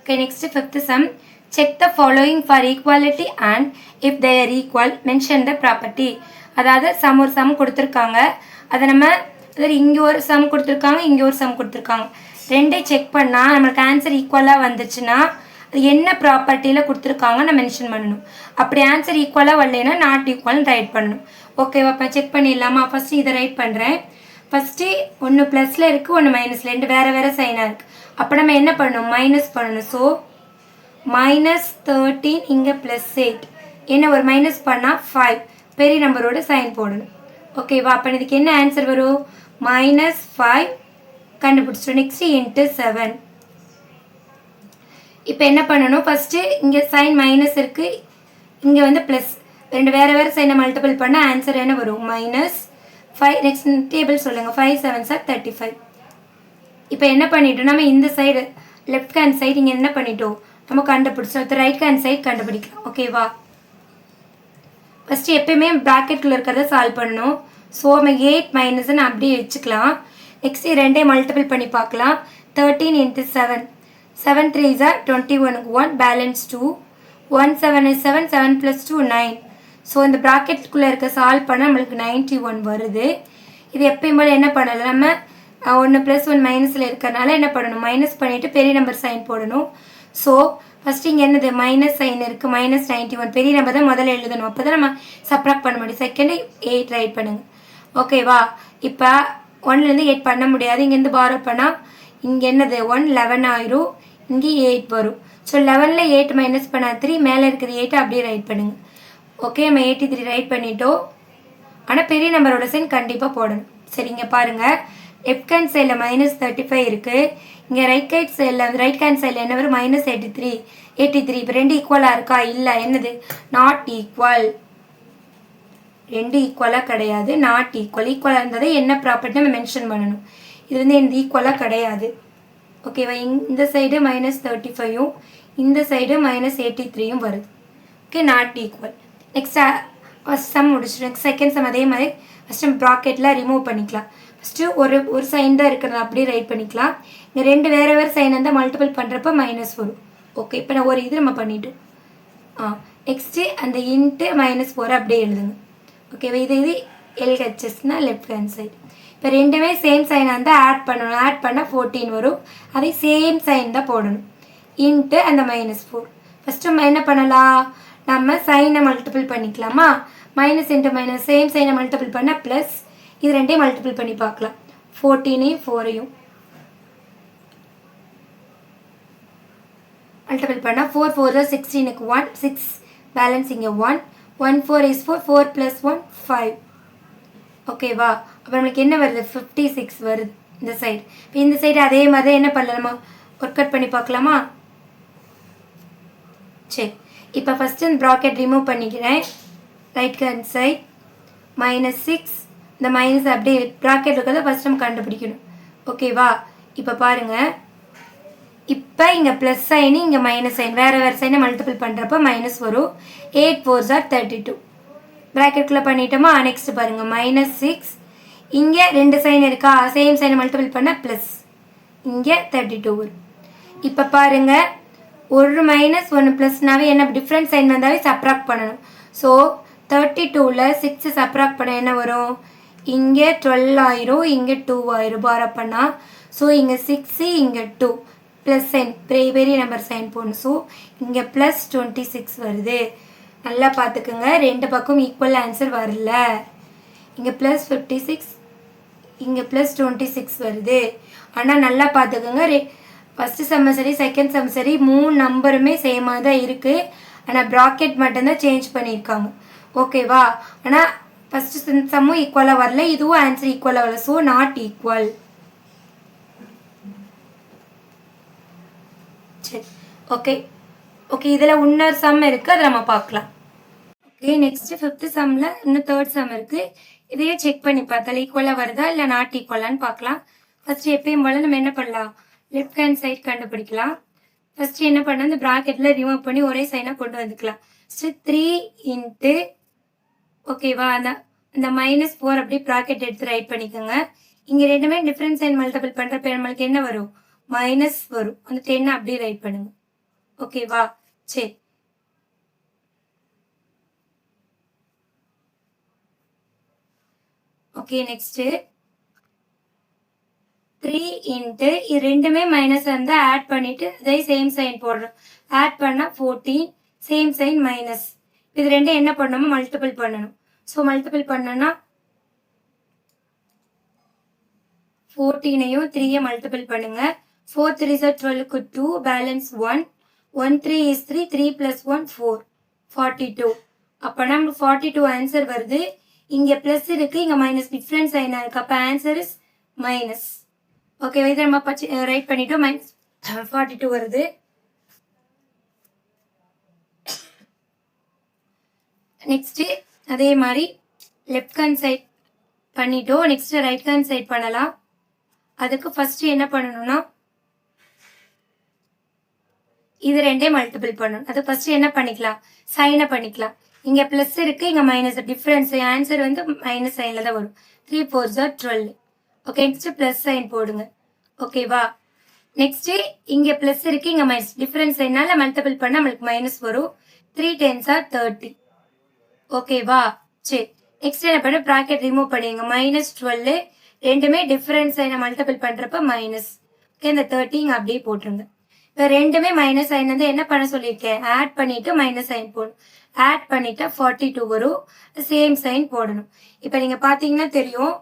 Okay, next fifth sum. Check the following for equality and if they are equal, mention the property. அதாவது ஒரு some கொடுத்துருக்காங்க, அதை நம்ம இங்கே ஒரு சம் கொடுத்துருக்காங்க, இங்கே ஒரு சம் கொடுத்துருக்காங்க, ரெண்டே செக் பண்ணால் நம்மளுக்கு ஆன்சர் ஈக்குவலாக வந்துச்சுன்னா அது என்ன ப்ராப்பர்ட்டியில் கொடுத்துருக்காங்க நம்ம மென்ஷன் பண்ணணும். அப்படி ஆன்சர் ஈக்குவலாக வரலைன்னா நாட் ஈக்குவல்னு ரைட் பண்ணணும். ஓகேவா? அப்போ செக் பண்ணிடலாமா? ஃபஸ்ட்டு இதை ரைட் பண்ணுறேன். ஃபஸ்ட்டு ஒன்று ப்ளஸில் இருக்குது, ஒன்று மைனஸில், ரெண்டு வேறு வேறு சைனாக இருக்குது. அப்போ நம்ம என்ன பண்ணணும்? மைனஸ் பண்ணணும். ஸோ -13 இங்கே +8 என்ன ஒரு மைனஸ் பண்ணால் 5 பெரிய நம்பரோட சைன் போடணும். ஓகேவா? அப்போ இதுக்கு என்ன ஆன்சர் வரும்? -5 கண்டுபிடிச்சிட்டோம். Next into 7. இப்போ என்ன பண்ணணும்? ஃபஸ்ட்டு இங்கே சைன் மைனஸ் இருக்குது, இங்கே வந்து ப்ளஸ், ரெண்டு வேறு வேறு சைனை மல்டிபிள் பண்ணால் ஆன்சர் என்ன வரும்? -5. நெக்ஸ்ட் டேபிள் சொல்லுங்கள். 5 7s are 35. இப்போ என்ன பண்ணிட்டோம்? நம்ம இந்த சைடு லெஃப்ட் ஹேண்ட் சைடு இங்கே என்ன பண்ணிட்டோம்? நம்ம கண்டுபிடிச்சோம். இப்போ ரைட் ஹேண்ட் சைடு கண்டுபிடிக்கலாம். ஓகேவா? ஃபஸ்ட்டு எப்பயுமே ப்ராக்கெட்டில் இருக்கிறத சால்வ் பண்ணணும். ஸோ நம்ம 8 மைனஸ்ன்னு அப்படியே வச்சுக்கலாம். நெக்ஸ்ட்டு ரெண்டே மல்டிபிள் பண்ணி பார்க்கலாம். 13 × 7, 7 3s are 21, 1 balance 2, 1 7 is 7, 7 + 2 9. So இந்த ப்ராக்கெட்டுக்குள்ளே இருக்க சால்வ் பண்ண நம்மளுக்கு 91 வருது. இது எப்பயும் போல் என்ன பண்ணலாம்? நம்ம 1 + 1 மைனஸில் இருக்கிறனால என்ன பண்ணணும்? மைனஸ் பண்ணிவிட்டு பெரிய நம்பர் சைன் போடணும். ஸோ ஃபஸ்ட்டு இங்கே என்னது? மைனஸ் சைன் இருக்குது, -91 பெரிய நம்பர் தான் முதல்ல எழுதணும். அப்போ தான் நம்ம சப்ராக்ட் பண்ண முடியும். செகண்டு 8 ரைட் பண்ணுங்க. ஓகேவா? இப்போ 1லேருந்து 8 பண்ண முடியாது. இங்கேருந்து பாரோ பண்ணால் இங்கே என்னது? 1 11 ஆயிரும், இங்கே 8 வரும். ஸோ 11ல் 8 மைனஸ் பண்ணால் 3, மேலே இருக்கிறது 8 அப்படியே ரைட் பண்ணுங்க. ஓகே, நம்ம 83 ரைட் பண்ணிட்டோம். ஆனால் பெரிய நம்பரோட சைன் கண்டிப்பாக போடணும். சரிங்க, பாருங்கள். லெஃப்ட் ஹேண்ட் சைடில் -35 இருக்குது, இங்கே ரைட் ஹேண்ட் சைடில் என்ன வரும்? -83. இப்போ ரெண்டு ஈக்குவலாக இருக்கா? இல்லை. என்னது? Not equal. ரெண்டு ஈக்குவலாக கிடையாது, நாட் ஈக்குவல். ஈக்குவலாக இருந்ததை என்ன ப்ராப்பர்ட்டி நம்ம மென்ஷன் பண்ணணும். இது வந்து இந்த ஈக்குவலாக கிடையாது. ஓகேவா? இந்த சைடு -35யும் இந்த சைடு -83யும் வருது. Okay, not equal. Next first sum முடிச்சிடும். செகண்ட் சம் அதே மாதிரி ஃபஸ்ட் நம்ம ப்ராக்கெட்டில் ரிமூவ் பண்ணிக்கலாம். ஃபஸ்ட்டு ஒரு சைன் தான் இருக்கிறது, அப்படியே ரைட் பண்ணிக்கலாம். இங்கே ரெண்டு வேறு வேறு சைன் வந்து மல்டிபிள் பண்ணுறப்ப மைனஸ் வரும். ஓகே, இப்போ நான் ஒரு இது நம்ம பண்ணிட்டோம். நெக்ஸ்ட்டு அந்த இன்ட்டு -4 அப்படியே எழுதுங்க. ஓகேவா? இது LHSனால் லெஃப்ட் ஹேண்ட் சைடு. இப்போ ரெண்டுமே சேம் சைனாக இருந்தால் ஆட் பண்ணணும். ஆட் பண்ணால் 14 வரும். அதே சேம் சைன் தான் போடணும். இன்ட்டு அந்த -4. ஃபஸ்ட்டு நம்ம என்ன பண்ணலாம்? நம்ம சைனை மல்டிபிள் பண்ணிக்கலாமா? மைனஸ் இன்ட்டு மைனஸ், சேம் சைனை மல்டிபிள் பண்ணால் ப்ளஸ், இது ரெண்டையும் மல்டிபிள் பண்ணி பார்க்கலாம். 14ஐயும் 4ஐயும் மல்டிபிள் பண்ணால் 4 4 16க்கு 1, 6 பேலன்ஸ் இங்கே 1, 1 4 is 4, 4 + 1 5. ஓகேவா? அப்போ நம்மளுக்கு என்ன வருது? 56 வருது இந்த சைடு. இப்போ இந்த சைடு அதே மாதிரி என்ன பண்ணலாமா? ஒர்க் அவுட் பண்ணி பார்க்கலாமா? சரி, இப்போ ஃபஸ்ட்டு இந்த ப்ராக்கெட் ரிமூவ் பண்ணிக்கிறேன். ரைட் ஹேண்ட் சைட் -6, இந்த மைனஸ் அப்படியே ப்ராக்கெட் இருக்கிறத ஃபஸ்ட் நம்ம கண்டுபிடிக்கணும். ஓகேவா? இப்போ பாருங்கள், இப்போ இங்கே ப்ளஸ் சைனு, இங்கே மைனஸ் சைன், வேறு வேறு சைனை மல்டிபிள் பண்ணுறப்ப மைனஸ் வரும். 8 4s are 32. ப்ராக்கெட்டுக்குள்ளே பண்ணிட்டோமா? நெக்ஸ்ட் பாருங்கள், -6, இங்கே ரெண்டு சைன் இருக்கா? சேம் சைனை மல்டிபிள் பண்ணால் ப்ளஸ், இங்கே 32 வரும். இப்போ பாருங்கள், ஒரு மைனஸ் ஒன்று ப்ளஸ்னாவே என்ன? டிஃப்ரெண்ட் சைன் வந்தாவே சப்ராக்ட் பண்ணணும். ஸோ 32ல் 6 சப்ராக்ட் பண்ண என்ன வரும்? இங்கே 12 ஆயிரும், இங்கே 2 ஆயிரும் பாரோ பண்ணால். ஸோ இங்கே 6, இங்கே 2, ப்ளஸ் சைன் பெரிய நம்பர் சைன் போடணும். ஸோ இங்கே +26 வருது. நல்லா பார்த்துக்குங்க, ரெண்டு பக்கம் ஈக்குவல் ஆன்சர் வரல. இங்கே +56, இங்கே +26 வருது. ஆனால் நல்லா பார்த்துக்குங்க, ஃபஸ்ட்டு சம் சரி செகண்ட் சம் சரி 3 நம்பருமே சேமாக தான் இருக்குது. ஆனால் ப்ராக்கெட் மட்டும்தான் சேஞ்ச் பண்ணியிருக்காங்க. ஓகேவா? ஆனால் ஃபஸ்ட்டு சம்மும் ஈக்குவலாக வரல, இதுவும் ஆன்சர் ஈக்குவலாக வரல. So not equal. சரி, ஓகே ஓகே இதில் இன்னொரு சம் இருக்குது, அதை நம்ம பார்க்கலாம். ஓகே, நெக்ஸ்ட்டு ஃபிஃப்த்து சம்மில் இன்னும் தேர்ட் சம் இருக்குது. இதையே செக் பண்ணி பார்த்தாலும் ஈக்குவலாக வருதா இல்லை நாட் ஈக்குவலான்னு பார்க்கலாம். ஃபஸ்ட்டு எப்பயும் போல் நம்ம என்ன பண்ணலாம்? லெஃப்ட் ஹேண்ட் சைட் கண்டுபிடிக்கலாம். ஃபஸ்ட்டு என்ன பண்ணால் இந்த ப்ராக்கெட்டில் ரிமூவ் பண்ணி ஒரே சைனாக கொண்டு வந்துக்கலாம். ஃபஸ்ட்டு 3 இன்ட்டு, ஓகேவா, அந்த -4 அப்படியே ப்ராக்கெட் எடுத்து ரைட் பண்ணிக்கோங்க. இங்கே ரெண்டுமே டிஃப்ரெண்ட் சைன் மல்டிபிள் பண்ணுறப்ப நம்மளுக்கு என்ன வரும்? மைனஸ் வரும். அந்த 10 அப்படியே ரைட் பண்ணுங்க. ஓகேவா? சரி. ஓகே, நெக்ஸ்ட் 3 இன்ட்டு இது ரெண்டுமே மைனஸ் இருந்தா ஆட் பண்ணிட்டு அதே சேம் சைன் போடுறோம். ஆட் பண்ணா 14 சேம் சைன் மைனஸ். இது ரெண்டும் என்ன பண்ணணுமோ மல்டிபிள் பண்ணணும். ஸோ மல்டிபிள் பண்ணனா 14ஐயும் 3 மல்டிபிள் பண்ணுங்க. 4 3 are 12க்கு 2 பேலன்ஸ் 1 1 3 is 3 3 plus 1 4 42. அப்போ நமக்கு 42 ஆன்சர் வருது. இங்க பிளஸ் இருக்கு, இங்க மைனஸ் டிஃபரன்ஸ் சைன் இருக்கு. அப்போ ஆன்சர் இஸ் மைனஸ். ஓகே, இதை நம்ம ரைட் பண்ணிட்டோம். மைனஸ் 42 வருது. நெக்ஸ்ட் அதே மாதிரி லெஃப்ட் ஹேண்ட் சைட் பண்ணிட்டோம். நெக்ஸ்ட் ரைட் ஹேண்ட் சைட் பண்ணலாம். அதுக்கு ஃபர்ஸ்ட் என்ன பண்ணணும்னா இது ரெண்டே மல்டிபிள் பண்ணணும். அது ஃபர்ஸ்ட் என்ன பண்ணிக்கலாம், சைனை பண்ணிக்கலாம். இங்க பிளஸ் இருக்கு, இங்க மைனஸ், டிஃபரன்ஸ் ஆன்சர் வந்து மைனஸ் சைன்ல தான் வரும். 3 4 are 12. Okay, next plus sine போடுங்க. ஓகேவா? நெக்ஸ்ட் இங்க பிளஸ் இருக்கு, இங்க மைனஸ், டிஃபரன்ஸ் சைனால மல்டிபிள் பண்ணா நம்மளுக்கு மைனஸ் வரும். 3 10s are 30. ஓகேவா? சரி, நெக்ஸ்ட் என்ன பண்ண, ப்ராக்கெட் ரிமூவ் பண்ணிங்க. மைனஸ் 12 ரெண்டுமே டிஃபரன்ஸ் சைனை மல்டிபிள் பண்றப்ப மைனஸ். ஓகே, இந்த 30 இங்க அப்படியே போட்டுருங்க. இப்போ ரெண்டுமே மைனஸ் சைன் வந்து என்ன பண்ண சொல்லியிருக்கேன், ஆட் பண்ணிட்டு மைனஸ் சைன் போடணும். ஆட் பண்ணிட்டா 42 வரும். சேம் சைன் போடணும். இப்போ நீங்க பாத்தீங்கன்னா தெரியும்,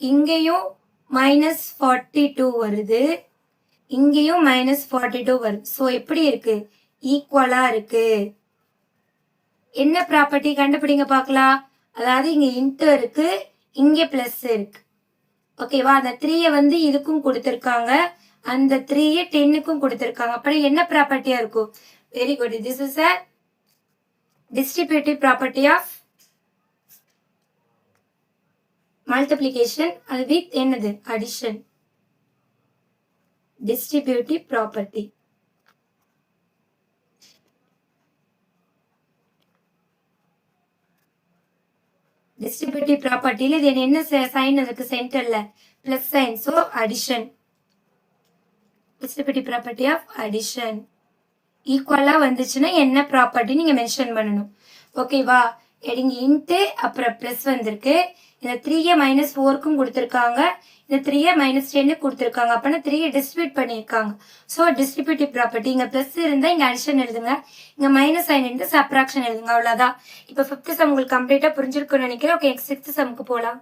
இங்கேயும் மைனஸ் 42 வருது, இங்கேயும் மைனஸ் 42 வருது. ஸோ எப்படி இருக்கு, ஈக்குவலா இருக்கு. என்ன ப்ராப்பர்ட்டி கண்டுபிடிங்க பார்க்கலாம். அதாவது இங்க இன்டர் இருக்கு, இங்க பிளஸ் இருக்கு. ஓகேவா? அந்த 3 வந்து இதுக்கும் கொடுத்துருக்காங்க, அந்த 3 10க்கும் கொடுத்துருக்காங்க. அப்புறம் என்ன ப்ராப்பர்ட்டியா இருக்கும்? Very good. This is a distributive property of multiplication with என்னது, addition. distributive property. distributive property இது என்ன சைன் இருக்கு சென்டர்ல, plus sine. So addition. distributive property of addition. ஈக்குவலா வந்துச்சுன்னா என்ன ப்ராப்பர்ட்டி நீங்க மென்ஷன் பண்ணணும். ஓகேவா? இங்க இன்ட்டு அப்புறம் பிளஸ் வந்திருக்கு. இந்த 3 மைனஸ் 4க்கும் கொடுத்துருக்காங்க, இந்த 3 மைனஸ் 10 கொடுத்துருக்காங்க. அப்பனா 3 டிஸ்ட்ரிபியூட் பண்ணியிருக்காங்க. So distributive property. இங்க பிளஸ் இருந்தா இங்க அடிஷன் எழுதுங்க, இங்க மைனஸ் சைன் இருந்து சப்ராக்ஷன் எழுதுங்க. அவ்வளவுதான். இப்போ 5th சம் உங்களுக்கு கம்ப்ளீட்டா புரிஞ்சிருக்கும்னு நினைக்கிறேன். ஓகே, 6th சம்க்கு போலாம்.